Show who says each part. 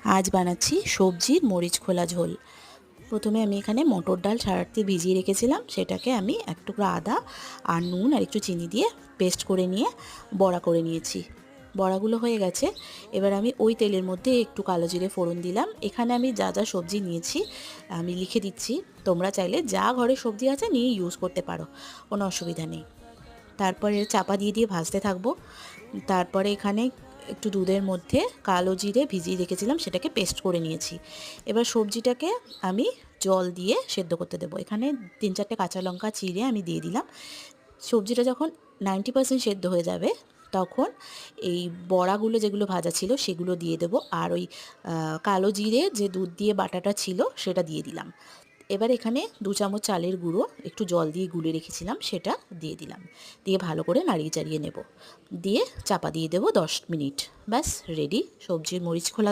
Speaker 1: আজ বানাচ্ছি সবজির মরিচ খোলা ঝোল। প্রথমে আমি এখানে মটর ডাল সারাতে ভিজিয়ে রেখেছিলাম, সেটাকে আমি এক টুকরো আদা আর নুন আর একটু চিনি দিয়ে পেস্ট করে নিয়ে বড়া করে নিয়েছি। বড়াগুলো হয়ে গেছে। এবার আমি ওই তেলের মধ্যে একটু কালো জিরে ফোড়ন দিলাম। এখানে আমি যা যা সবজি নিয়েছি আমি লিখে দিচ্ছি, তোমরা চাইলে যা ঘরে সবজি আছে নিয়ে ইউজ করতে পারো, কোনো অসুবিধা নেই। তারপরে চাপা দিয়ে দিয়ে ভাজতে থাকবো। তারপরে এখানে একটু দুধের মধ্যে কালো জিরে ভিজিয়ে রেখেছিলাম, সেটাকে পেস্ট করে নিয়েছি। এবার সবজিটাকে আমি জল দিয়ে সেদ্ধ করতে দেবো। এখানে 3-4টে কাঁচা লঙ্কা চিড়ে আমি দিয়ে দিলাম। সবজিটা যখন 90% সেদ্ধ হয়ে যাবে তখন এই বড়াগুলো যেগুলো ভাজা ছিল সেগুলো দিয়ে দেবো, আর ওই কালো জিরে যে দুধ দিয়ে বাটাটা ছিল সেটা দিয়ে দিলাম। এবার এখানে 2 চামচ চালের গুঁড়ো একটু জল দিয়ে গুলে রেখেছিলাম, সেটা দিয়ে দিলাম। দিয়ে ভালো করে নাড়িয়ে চাড়িয়ে নেব। দিয়ে চাপা দিয়ে দেবো 10 মিনিট। ব্যাস রেডি সবজির মরিচ খোলা ঝোল।